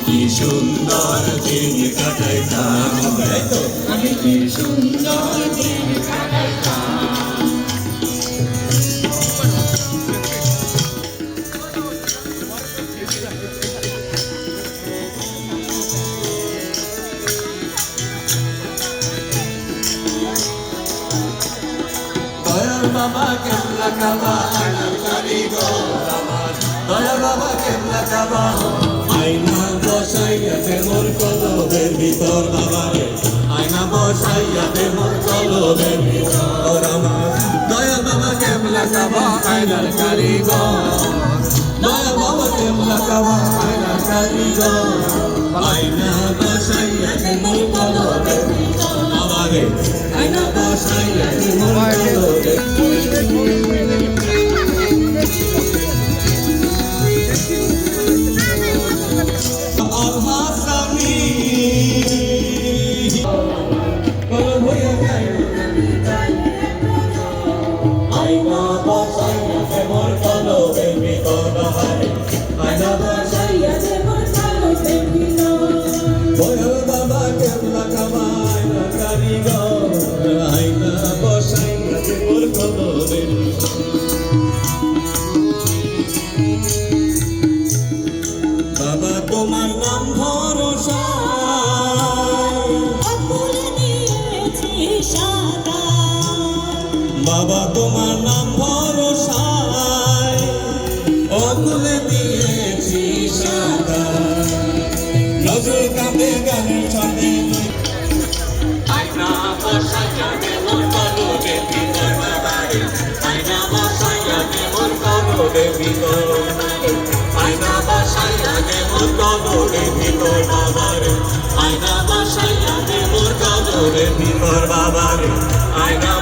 কি সুন্দর দিন কাটাইতাম, আমি কি সুন্দর দিন কাটাইতাম। দয়াল বাবা কেবলা কাবা আয়নার কারিগর আমার, দয়াল বাবা কেবলা কাবা আয়না বসাইয়া দে মোর কলবের ভিতর বাবারে, আয়না বসাইয়া দে মোর কলবের ভিতর আমার। দয়াল বাবা কেবলা কাবা আয়নার কারিগর, দয়াল বাবা কেবলা কাবা আয়নার কারিগর, আয়না বসাইয়া দে মোর কলবের ভিতর বাবারে, আয়না বসাইয়া দে মোর কলবের আয়না বসাইয়া দে মোর কলবের ভিতর বাবারে, আয়না বসাইয়া দে মোর কলবের ভিতর। দয়াল বাবা কেবলা কাবা আয়নার কারিগর, আয়না বসাইয়া দে মোর কলবের ভিতর। বাবা তোমার নাম ভরসা বাবা তোমার নাম ভরসায় অকুলে দিয়েছি সাদা, নজর কাঁদে গানের ছন্দে আয়না বসাইয়া দে মোর কলবের ভিতর বাবারে, আয়না বসাইয়া দে মোর কলবের ভিতর, আয়না বসাইয়া দে মোর কলবের ভিতর বাবারে, আয়না বসাইয়া দে মোর কলবের ভিতর বাবারে, আয়না